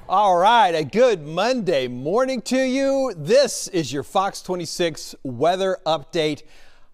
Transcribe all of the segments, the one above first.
All right, a good Monday morning to you. This is your Fox 26 weather update.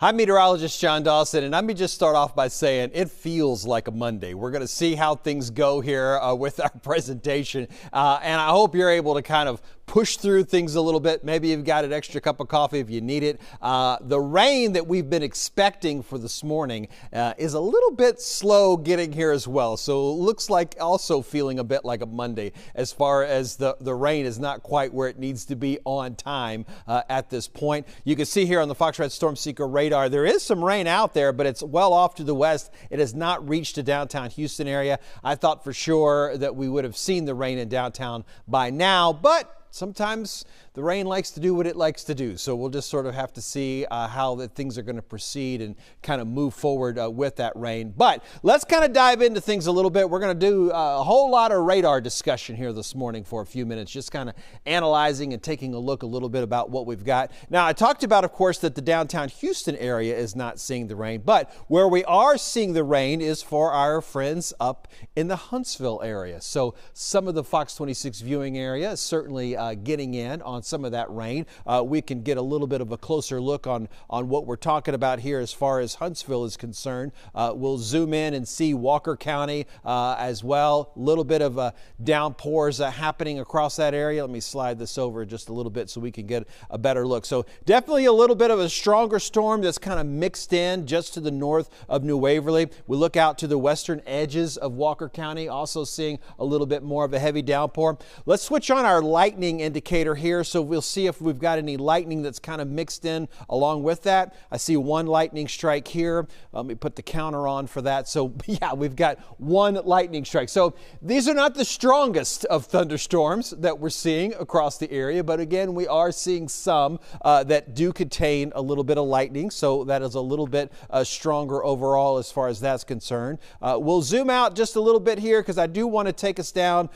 I'm meteorologist John Dawson, and let me just start off by saying it feels like a Monday. We're going to see how things go here with our presentation, and I hope you're able to kind of push through things a little bit. Maybe you've got an extra cup of coffee if you need it. The rain that we've been expecting for this morning is a little bit slow getting here as well. So it looks like also feeling a bit like a Monday as far as the rain is not quite where it needs to be on time at this point. You can see here on the Fox Red Storm Seeker radar, there is some rain out there, but it's well off to the west. It has not reached the downtown Houston area. I thought for sure that we would have seen the rain in downtown by now, but sometimes the rain likes to do what it likes to do. So we'll just sort of have to see how things are going to proceed and kind of move forward with that rain. But let's kind of dive into things a little bit. We're going to do a whole lot of radar discussion here this morning for a few minutes, just kind of analyzing and taking a look a little bit about what we've got. Now, I talked about, of course, that the downtown Houston area is not seeing the rain, but where we are seeing the rain is for our friends up in the Huntsville area. So some of the Fox 26 viewing area is certainly getting in on some of that rain. We can get a little bit of a closer look on what we're talking about here as far as Huntsville is concerned. We'll zoom in and see Walker County as well. A little bit of downpours happening across that area. Let me slide this over just a little bit so we can get a better look. So definitely a little bit of a stronger storm that's kind of mixed in just to the north of New Waverly. We look out to the western edges of Walker County, also seeing a little bit more of a heavy downpour. Let's switch on our lightning indicator here, so we'll see if we've got any lightning that's kind of mixed in along with that. I see one lightning strike here. Let me put the counter on for that. So yeah, we've got one lightning strike. So these are not the strongest of thunderstorms that we're seeing across the area, but again, we are seeing some that do contain a little bit of lightning. So that is a little bit stronger overall as far as that's concerned. We'll zoom out just a little bit here because I do want to take us down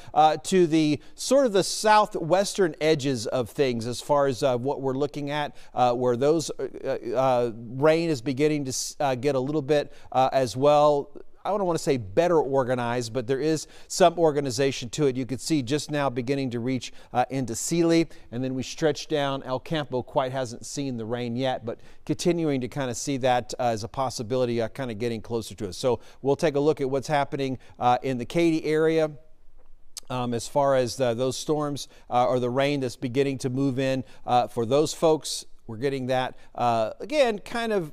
to the sort of the southwestern edges of things as far as what we're looking at, where those rain is beginning to get a little bit as well. I don't want to say better organized, but there is some organization to it. You can see just now beginning to reach into Sealy, and then we stretch down. El Campo quite hasn't seen the rain yet, but continuing to kind of see that as a possibility, kind of getting closer to us. So we'll take a look at what's happening in the Katy area. As far as those storms or the rain that's beginning to move in for those folks, we're getting that again kind of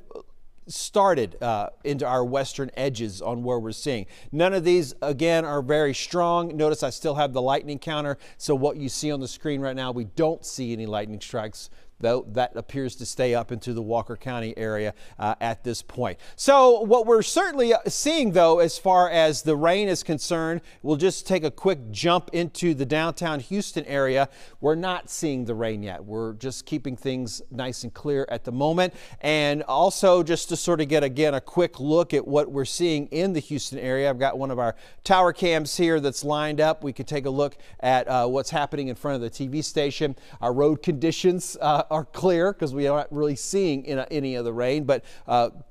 started into our western edges on where we're seeing. None of these again are very strong. Notice I still have the lightning counter, so what you see on the screen right now, we don't see any lightning strikes, though that appears to stay up into the Walker County area at this point. So what we're certainly seeing, though, as far as the rain is concerned, we'll just take a quick jump into the downtown Houston area. We're not seeing the rain yet. We're just keeping things nice and clear at the moment. And also just to sort of get, again, a quick look at what we're seeing in the Houston area, I've got one of our tower cams here that's lined up. We could take a look at what's happening in front of the TV station. Our road conditions are clear because we aren't really seeing any of the rain, but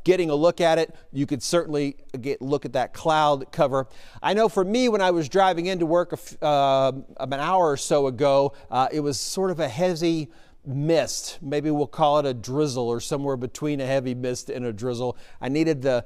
getting a look at it, you could certainly look at that cloud cover. I know for me, when I was driving into work an hour or so ago, it was sort of a heavy mist. Maybe we'll call it a drizzle or somewhere between a heavy mist and a drizzle. I needed the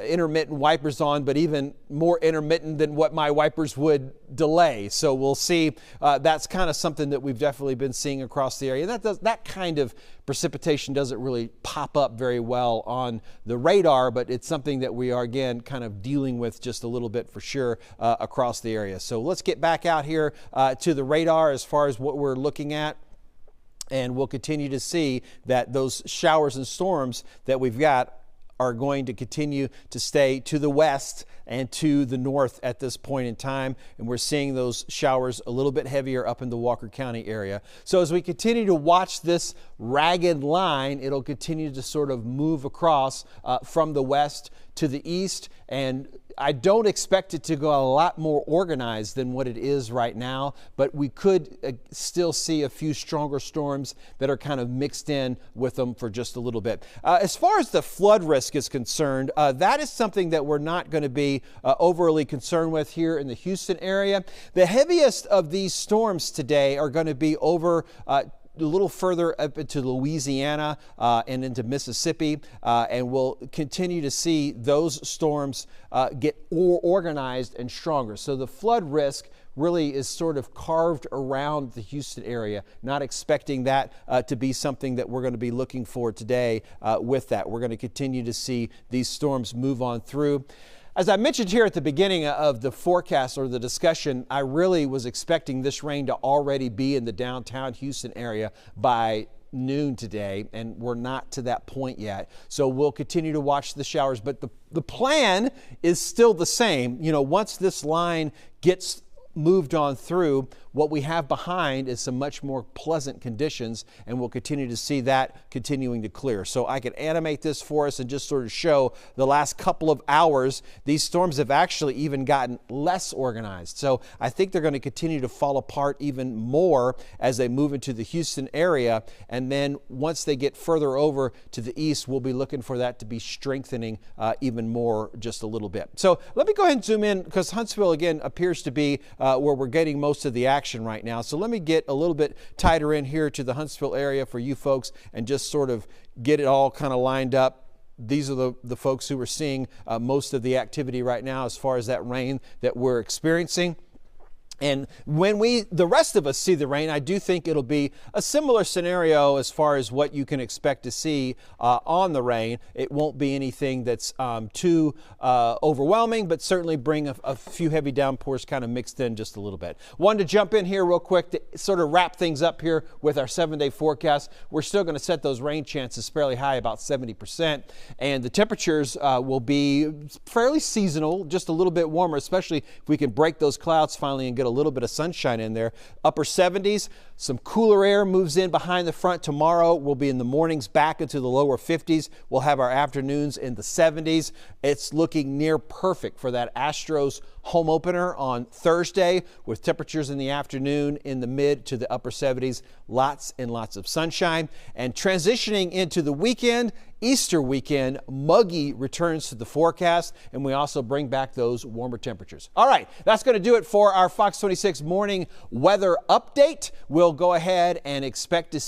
intermittent wipers on, but even more intermittent than what my wipers would delay. So we'll see. That's kind of something that we've definitely been seeing across the area. That kind of precipitation doesn't really pop up very well on the radar, but it's something that we are, again, kind of dealing with just a little bit for sure across the area. So let's get back out here to the radar as far as what we're looking at. And we'll continue to see that those showers and storms that we've got are going to continue to stay to the west and to the north at this point in time. And we're seeing those showers a little bit heavier up in the Walker County area. So as we continue to watch this ragged line, it'll continue to sort of move across from the west to the east, and I don't expect it to go a lot more organized than what it is right now, but we could still see a few stronger storms that are kind of mixed in with them for just a little bit. As far as the flood risk is concerned, that is something that we're not going to be overly concerned with here in the Houston area. The heaviest of these storms today are going to be over a little further up into Louisiana and into Mississippi, and we'll continue to see those storms get more organized and stronger. So the flood risk really is sort of carved around the Houston area, not expecting that to be something that we're going to be looking for today with that. We're going to continue to see these storms move on through. As I mentioned here at the beginning of the forecast or the discussion, I really was expecting this rain to already be in the downtown Houston area by noon today, and we're not to that point yet. So we'll continue to watch the showers, but the plan is still the same. You know, once this line gets moved on through, what we have behind is some much more pleasant conditions, and we'll continue to see that continuing to clear. So I can animate this for us and just sort of show the last couple of hours, these storms have actually even gotten less organized. So I think they're going to continue to fall apart even more as they move into the Houston area. And then once they get further over to the east, we'll be looking for that to be strengthening even more just a little bit. So let me go ahead and zoom in, because Huntsville again appears to be where we're getting most of the action right now. So let me get a little bit tighter in here to the Huntsville area for you folks and just sort of get it all kind of lined up. These are the folks who are seeing most of the activity right now as far as that rain that we're experiencing. And when the rest of us see the rain, I do think it'll be a similar scenario as far as what you can expect to see on the rain. It won't be anything that's too overwhelming, but certainly bring a few heavy downpours kind of mixed in just a little bit. Wanted to jump in here real quick to sort of wrap things up here with our 7-day forecast. We're still going to set those rain chances fairly high, about 70%. And the temperatures will be fairly seasonal, just a little bit warmer, especially if we can break those clouds finally and get a little bit of sunshine in there. Upper 70s, some cooler air moves in behind the front tomorrow. We'll be in the mornings back into the lower 50s. We'll have our afternoons in the 70s. It's looking near perfect for that Astros home opener on Thursday, with temperatures in the afternoon in the mid to the upper 70s. Lots and lots of sunshine. And transitioning into the weekend, Easter weekend, muggy returns to the forecast, and we also bring back those warmer temperatures. All right, that's going to do it for our Fox 26 morning weather update. We'll go ahead and expect to see